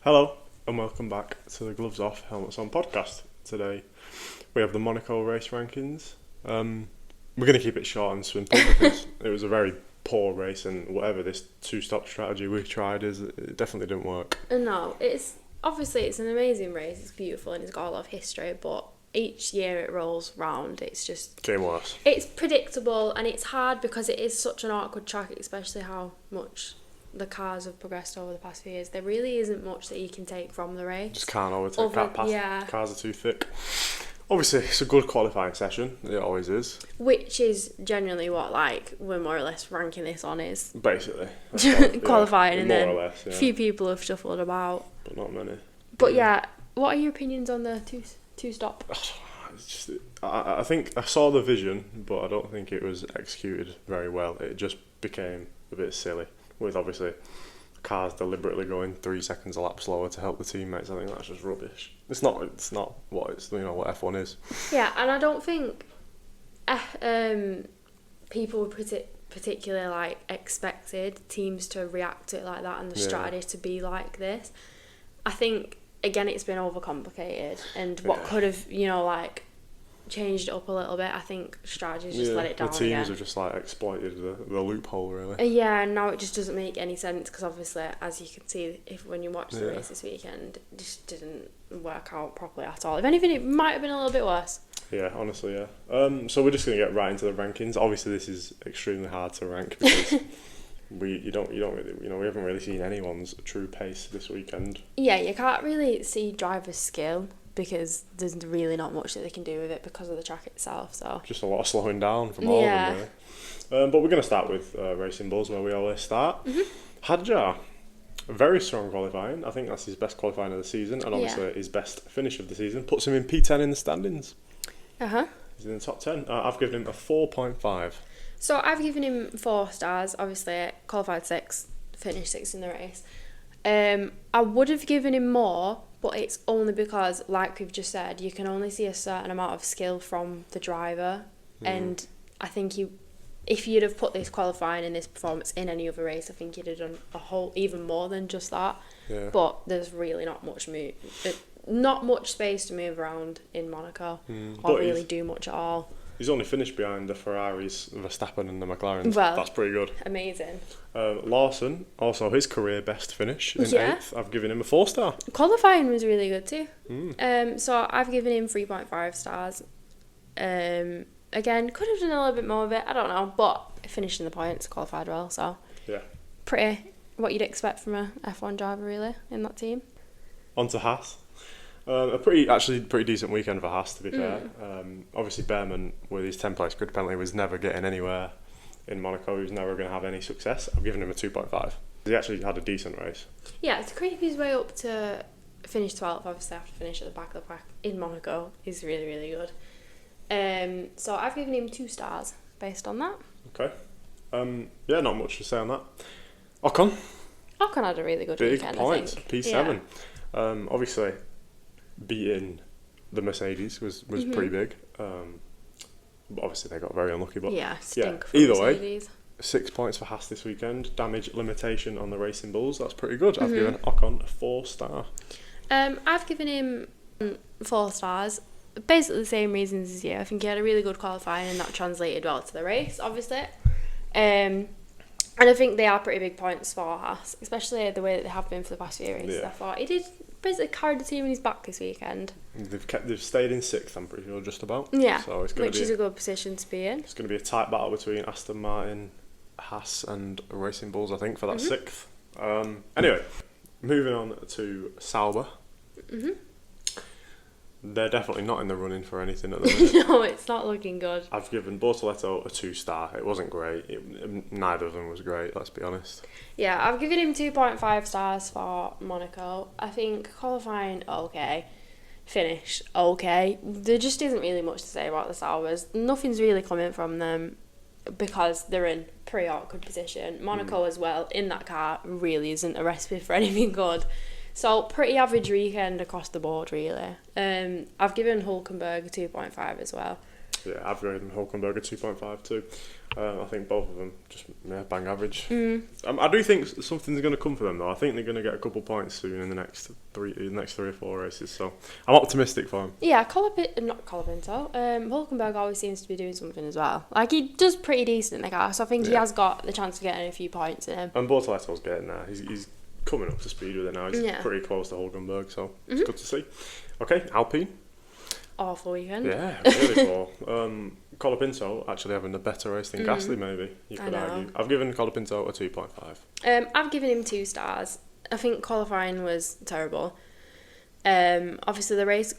Hello and welcome back to the Gloves Off, Helmets On podcast. Today we have the Monaco race rankings. We're going to keep it short and simple because it was a very poor race, and whatever this two-stop strategy we tried it definitely didn't work. No, it's an amazing race. It's beautiful and it's got a lot of history, but each year it rolls round, it's just Getting worse. It's predictable and it's hard because it is such an awkward track, especially how much the cars have progressed over the past few years. There really isn't much that you can take from the race. Just can't overtake that pass. Yeah. Cars are too thick. Obviously, it's a good qualifying session. It always is. Which is generally what we're more or less ranking this on is. Basically. Qualifying, yeah, and then or less, yeah. A few people have shuffled about. But not many. But yeah, what are your opinions on the two-stop? It's just, I think I saw the vision, but I don't think it was executed very well. It just became a bit silly, with obviously cars deliberately going 3 seconds a lap slower to help the teammates. I think that's just rubbish. It's not what what F1 is. Yeah, and I don't think people particularly expected teams to react to it like that and the strategy to be like this. I think again it's been overcomplicated, and what could have changed it up a little bit. I think strategies just let it down. The teams have just exploited the loophole really. Yeah, and now it just doesn't make any sense because obviously, as you can see, when you watch the race this weekend, it just didn't work out properly at all. If anything, it might have been a little bit worse. Yeah, honestly, yeah. So we're just gonna get right into the rankings. Obviously, this is extremely hard to rank because we haven't really seen anyone's true pace this weekend. Yeah, you can't really see drivers' skill because there's really not much that they can do with it because of the track itself. So just a lot of slowing down from all of them, really. But we're going to start with Racing Bulls, where we always start. Hadjar, very strong qualifying. I think that's his best qualifying of the season, and obviously his best finish of the season. Puts him in P10 in the standings. He's in the top 10. I've given him a 4.5. So I've given him 4 stars. Obviously, qualified 6th, finished 6th in the race. I would have given him more, but it's only because, like we've just said, you can only see a certain amount of skill from the driver. And I think if you'd have put this qualifying and this performance in any other race, I think you'd have done even more than just that. Yeah. But there's really not much space to move around in Monaco, or really do much at all. He's only finished behind the Ferraris, Verstappen and the McLarens. Well, that's pretty good. Amazing. Lawson, also his career best finish in 8th. I've given him a 4-star. Qualifying was really good too. So I've given him 3.5 stars. Again, could have done a little bit more of it. I don't know, but finished in the points, qualified well. So yeah, pretty what you'd expect from a F1 driver really in that team. On to Haas. A pretty decent weekend for Haas, to be fair. Obviously, Behrman, with his 10-place grid penalty, was never getting anywhere in Monaco. He was never going to have any success. I've given him a 2.5. He actually had a decent race. Yeah, to creep his way up to finish 12th, obviously after finish at the back of the pack in Monaco, is really, really good. So I've given him 2 stars based on that. Okay. Not much to say on that. Ocon had a really good weekend, points, I think. P7. Yeah. Obviously, beating the Mercedes was pretty big. But obviously they got very unlucky. But either Mercedes. Way, 6 points for Haas this weekend. Damage limitation on the Racing Bulls. That's pretty good. I've given Ocon a 4-star. I've given him 4 stars. Basically the same reasons as you. I think he had a really good qualifying and that translated well to the race, obviously. And I think they are pretty big points for Haas, especially the way that they have been for the past few races. Yeah. I thought he did basically carry the team in his back this weekend. They've stayed in 6th, I'm pretty sure, just about. Yeah, so which is a good position to be in. It's going to be a tight battle between Aston Martin, Haas and Racing Bulls, I think, for that 6th. Anyway, moving on to Sauber. They're definitely not in the running for anything at the minute. No, it's not looking good. I've given Bortoletto a 2-star. It wasn't great. Neither of them was great, let's be honest. Yeah, I've given him 2.5 stars for Monaco. I think qualifying, okay. Finish, okay. There just isn't really much to say about the Saubers. Nothing's really coming from them because they're in pretty awkward position. Monaco as well, in that car, really isn't a recipe for anything good. So, pretty average weekend across the board, really. I've given Hulkenberg a 2.5 as well. Yeah, I've rated Hulkenberg a 2.5 too. I think both of them just bang average. I do think something's going to come for them though. I think they're going to get a couple points soon in the next three or four races. So I'm optimistic for them. Yeah, Hulkenberg always seems to be doing something as well. Like he does pretty decent in the car, so I think he has got the chance of getting a few points in him. And Bortoletto's getting there. He's coming up to speed with it now. He's pretty close to Hulkenberg, so it's good to see. Okay, Alpine. Awful weekend. Yeah, really poor. Colapinto actually having a better race than Gasly, maybe, you could argue. I've given Colapinto a 2.5. I've given him 2 stars. I think qualifying was terrible. Obviously the race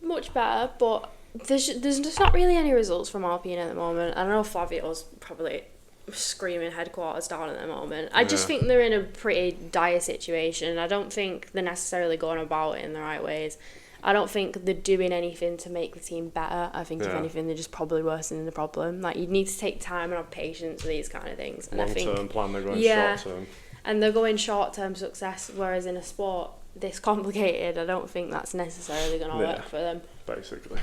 much better, but there's just not really any results from Alpine at the moment. I know Flavio's probably screaming headquarters down at the moment. I just think they're in a pretty dire situation. I don't think they're necessarily going about it in the right ways. I don't think they're doing anything to make the team better. I think if anything, they're just probably worsening the problem. Like you need to take time and have patience with these kind of things. And long-term plan, they're going short-term. And they're going short-term success, whereas in a sport this complicated, I don't think that's necessarily going to work for them. Basically.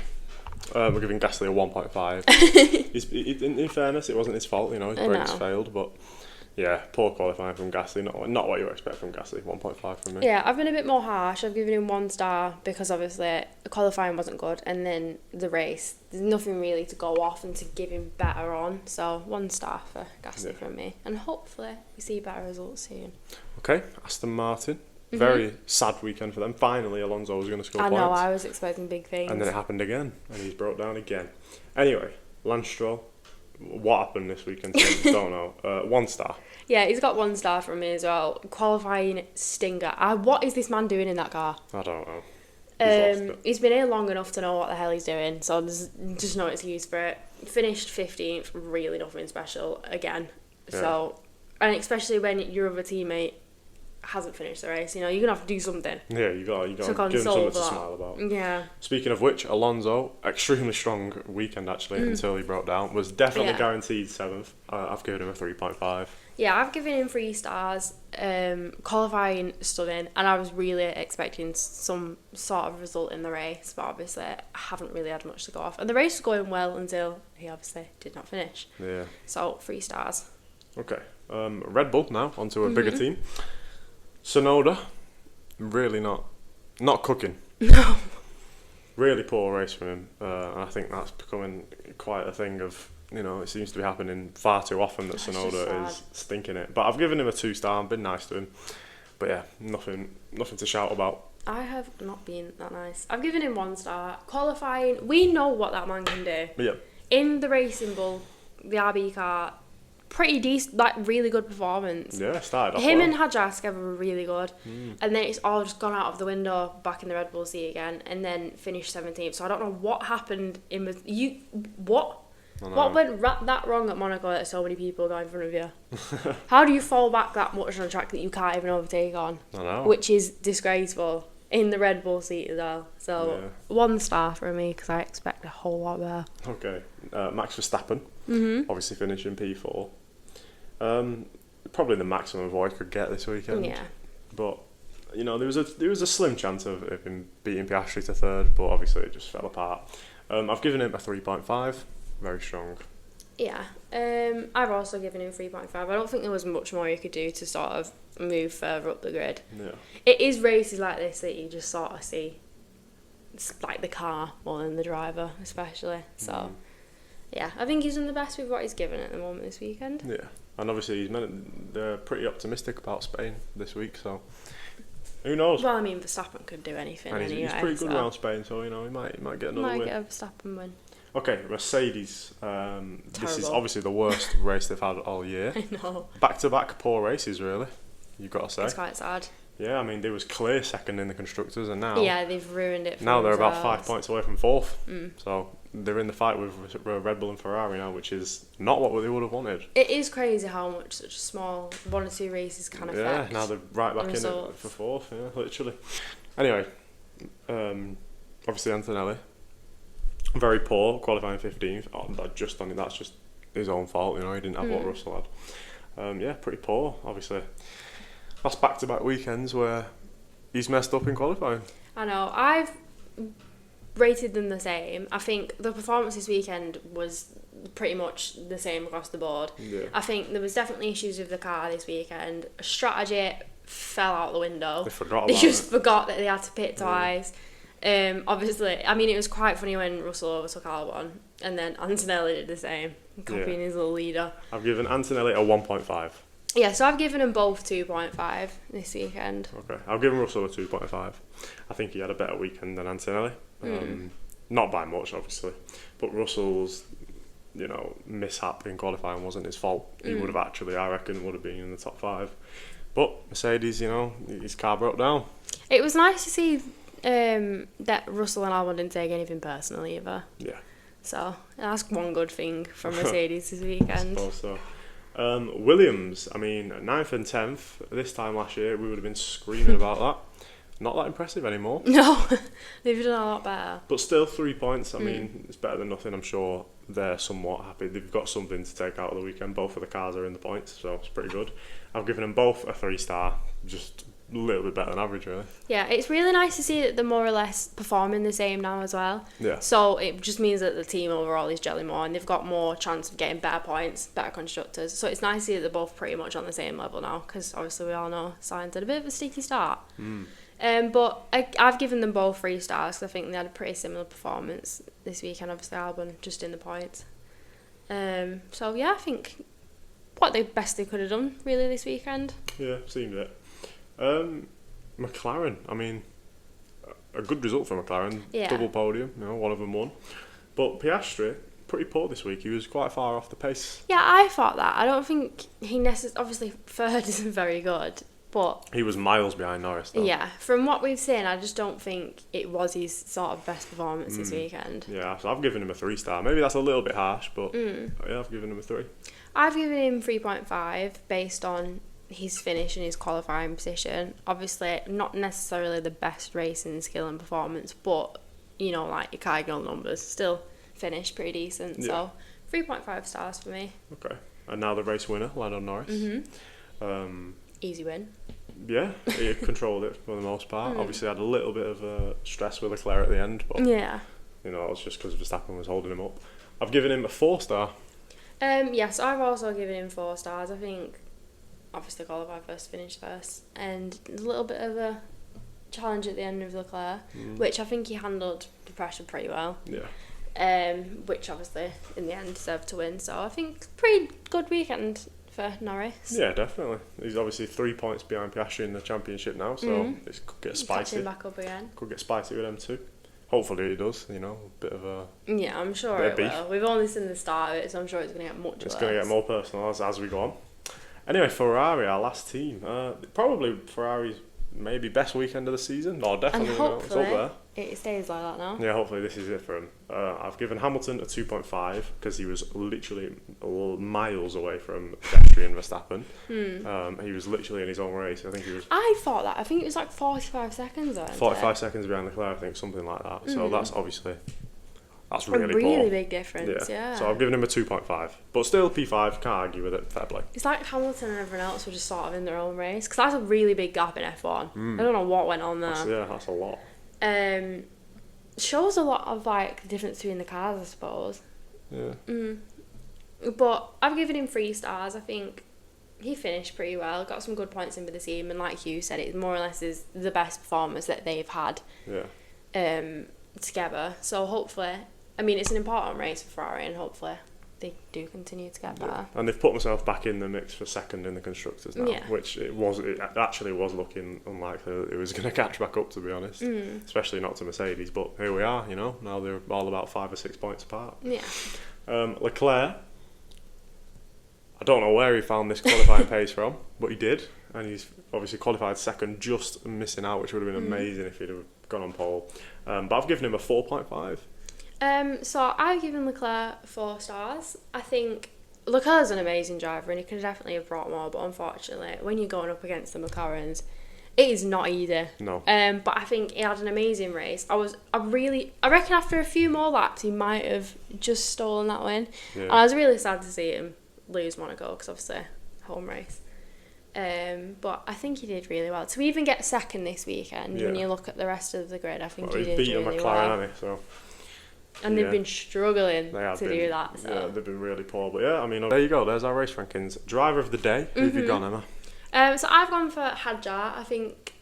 We're giving Gasly a 1.5. In fairness, it wasn't his fault, his brakes failed, but yeah, poor qualifying from Gasly. Not what you expect from Gasly. 1.5 from me. Yeah, I've been a bit more harsh. I've given him 1 star because obviously the qualifying wasn't good, and then the race, there's nothing really to go off and to give him better on. So 1 star for Gasly from me, and hopefully we see better results soon. Okay, Aston Martin. Very sad weekend for them. Finally, Alonso was going to score points. I know, I was expecting big things. And then it happened again, and he's broke down again. Anyway, Lance Stroll. What happened this weekend? Don't know. 1 star. Yeah, he's got 1 star from me as well. Qualifying stinger. What is this man doing in that car? I don't know. He's been here long enough to know what the hell he's doing, so there's just no excuse for it. Finished 15th, really nothing special again. So, and especially when your other teammate hasn't finished the race, you're gonna have to do something. Yeah, you got to give him something to smile about. Yeah. Speaking of which, Alonso, extremely strong weekend actually until he broke down. Was definitely guaranteed 7th. I've given him a 3.5. Yeah, I've given him 3 stars. Qualifying stunning, and I was really expecting some sort of result in the race, but obviously I haven't really had much to go off. And the race was going well until he obviously did not finish. Yeah. So 3 stars. Okay. Red Bull now onto a bigger team. Tsunoda, really not cooking. No. Really poor race from him. And I think that's becoming quite a thing of, it seems to be happening far too often that Tsunoda is stinking it. But I've given him a 2 star, I've been nice to him. But yeah, nothing to shout about. I have not been that nice. I've given him 1 star. Qualifying, we know what that man can do. Yeah. In the Racing Bull, the RB car, pretty decent, really good performance. Yeah, started off Him well. and Hadjar together were really good. And then it's all just gone out of the window back in the Red Bull seat again, and then finished 17th. So I don't know what happened what went that wrong at Monaco that so many people got in front of you? How do you fall back that much on a track that you can't even overtake on? I know. Which is disgraceful. In the Red Bull seat as well. So 1 star for me because I expect a whole lot better. Okay. Max Verstappen, obviously finishing P4. Probably the maximum of what I could get this weekend. Yeah. But there was a slim chance of him beating Piastri to 3rd, but obviously it just fell apart. I've given him a 3.5. Very strong. Yeah. I've also given him 3.5. I don't think there was much more you could do to sort of move further up the grid. Yeah. It is races like this that you just sort of see. It's like the car more than the driver, especially. So, yeah, I think he's done the best with what he's given at the moment this weekend. Yeah. And obviously they're pretty optimistic about Spain this week, so who knows? Well, I mean, Verstappen could do anything and anyway. He's pretty good around Spain, so he might get another win. Might get a Verstappen win. Okay, Mercedes. This is obviously the worst race they've had all year. I know. Back-to-back poor races, really. You've got to say. It's quite sad. Yeah, I mean, they was clear second in the constructors, and now they've ruined it. Now they're about 5 points away from 4th. So they're in the fight with Red Bull and Ferrari now, which is not what they would have wanted. It is crazy how much such small 1 or 2 races can affect. Yeah, now they're right back in it for 4th. Yeah, literally. Anyway, obviously Antonelli, very poor, qualifying 15th. That's just his own fault. He didn't have what Russell had. Pretty poor. Obviously, that's back-to-back weekends where he's messed up in qualifying. I know. I've rated them the same. I think the performance this weekend was pretty much the same across the board. Yeah. I think there was definitely issues with the car this weekend. Strategy fell out the window. They just forgot that they had to pit twice. Obviously, I mean, it was quite funny when Russell overtook Albon, and then Antonelli did the same, copying his little leader. I've given Antonelli a 1.5. Yeah, so I've given them both 2.5 this weekend. Okay, I've given Russell a 2.5. I think he had a better weekend than Antonelli. Not by much, obviously, but Russell's, mishap in qualifying wasn't his fault. He would have actually, I reckon, would have been in the top 5. But Mercedes, his car broke down. It was nice to see that Russell and Albon didn't take anything personally either. Yeah. So that's one good thing from Mercedes this weekend. I suppose so. Williams, 9th and 10th. This time last year, we would have been screaming about that. Not that impressive anymore. No, they've done a lot better. But still, 3 points. It's better than nothing. I'm sure they're somewhat happy. They've got something to take out of the weekend. Both of the cars are in the points, so it's pretty good. I've given them both a 3-star. Just a little bit better than average, really. Yeah, it's really nice to see that they're more or less performing the same now as well. Yeah. So it just means that the team overall is gelling more, and they've got more chance of getting better points, better constructors. So it's nice to see that they're both pretty much on the same level now, because obviously we all know Sainz had a bit of a sticky start. But I've given them both 3 stars because I think they had a pretty similar performance this weekend. Obviously, Albon just in the points. So yeah, I think what the best they could have done really this weekend. Yeah, seemed it. McLaren, a good result for McLaren. Yeah. Double podium, one of them won. But Piastri, pretty poor this week. He was quite far off the pace. Yeah, I thought that. I don't think he obviously third isn't very good. But he was miles behind Norris, though. Yeah, from what we've seen, I just don't think it was his sort of best performance this weekend. Yeah, so I've given him a 3-star. Maybe that's a little bit harsh, but yeah, I've given him a 3. I've given him 3.5 based on his finish and his qualifying position. Obviously, not necessarily the best racing skill and performance, but, like your Kyle numbers, still finished pretty decent. Yeah. So 3.5 stars for me. Okay. And now the race winner, Lando Norris. Easy win. Yeah, he controlled it for the most part. Obviously had a little bit of stress with Leclerc at the end, but yeah, it was just because Verstappen was holding him up. I've given him a 4-star. Yes, I've also given him 4 stars. I think obviously qualify first, finish first, and a little bit of a challenge at the end of Leclerc, which I think he handled the pressure pretty well. Yeah. Which obviously in the end deserved to win. So I think pretty good weekend for Norris. Yeah, definitely. He's obviously 3 points behind Piastri in the championship now, so it could get spicy. Catching back up again. Could get spicy with them too. Hopefully he does, a bit of a... Yeah, I'm sure it will. We've only seen the start of it, so I'm sure it's going to get much worse. It's going to get more personal as we go on. Anyway, Ferrari, our last team. Probably Ferrari's maybe best weekend of the season. Or definitely, and hopefully, it's up there. It stays like that now. Yeah, hopefully this is it for him. I've given Hamilton a 2.5 because he was literally miles away from Piastri and Verstappen. He was literally in his own race. I thought that. I think it was like 45 seconds. 45 seconds behind Leclerc, I think, something like that. So that's obviously... That's really a really big difference, yeah. So I've given him a 2.5. But still, P5, can't argue with it, fair play. It's like Hamilton and everyone else were just sort of in their own race. Because that's a really big gap in F1. I don't know what went on there. That's a lot. Shows a lot of, the difference between the cars, I suppose. Yeah. But I've given him 3 stars. I think he finished pretty well, got some good points in with the team. And like you said, it more or less is the best performance that they've had together. So hopefully... it's an important race for Ferrari, and hopefully they do continue to get better. And they've put themselves back in the mix for second in the constructors now, which it actually was looking unlikely that it was going to catch back up, to be honest. Especially not to Mercedes, but here we are. Now they're all about 5 or 6 points apart. Yeah. Leclerc, I don't know where he found this qualifying pace from, but he did, and he's obviously qualified second, just missing out, which would have been amazing if he'd have gone on pole. But I've given him a 4.5. So I've given Leclerc 4 stars. I think Leclerc's an amazing driver and he could definitely have brought more, but unfortunately, when you're going up against the McLarens, it is not easy. No. But I think he had an amazing race. I reckon after a few more laps, he might have just stolen that win. Yeah. And I was really sad to see him lose Monaco, because obviously, home race. But I think he did really well. To even get second this weekend, when you look at the rest of the grid, I think he did really McLaren, well. hasn't he? So, and they've been struggling to do that. So. Yeah, they've been really poor. But yeah, I mean, there you go. There's our race rankings. Driver of the day. Who have you gone, Emma? So I've gone for Hadjar. I think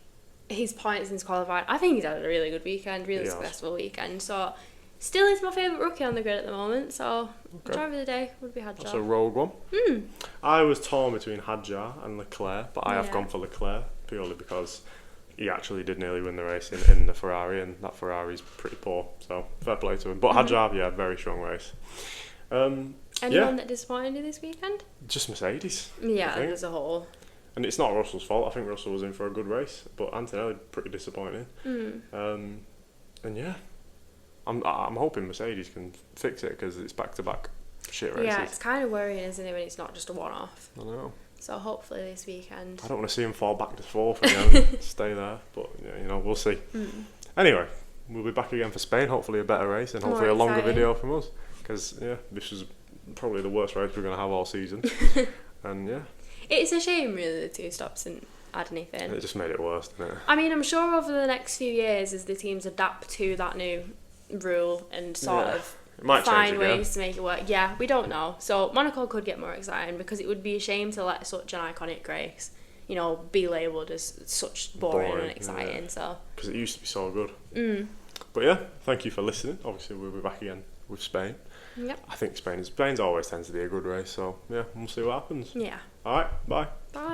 his points since qualifying, I think he's had a really good weekend, really successful weekend. So still is my favourite rookie on the grid at the moment. So driver of the day would be Hadjar. That's a rogue one. I was torn between Hadjar and Leclerc, but I have gone for Leclerc purely because he actually did nearly win the race in the Ferrari, and that Ferrari's pretty poor. So fair play to him. But Hadjar, very strong race. Anyone that disappointed you this weekend? Just Mercedes. Yeah, as a whole. And it's not Russell's fault. I think Russell was in for a good race, but Antonelli pretty disappointing. And yeah, I'm hoping Mercedes can fix it because it's back-to-back shit races. Yeah, it's kind of worrying, isn't it, when it's not just a one-off. I know. So hopefully this weekend. I don't want to see him fall back to fourth again. Stay there, but we'll see. Anyway, we'll be back again for Spain. Hopefully a better race and hopefully a longer video from us, because this was probably the worst race we're going to have all season. And yeah. It's a shame, really, the two stops didn't add anything. It just made it worse, didn't it? I mean, I'm sure over the next few years, as the teams adapt to that new rule and sort of find ways to make it work. Yeah, we don't know. So Monaco could get more exciting, because it would be a shame to let such an iconic race, be labelled as such boring and exciting. So because it used to be so good. But yeah, thank you for listening. Obviously, we'll be back again with Spain. Yep. I think Spain's always tends to be a good race. So yeah, we'll see what happens. Yeah. All right. Bye. Bye.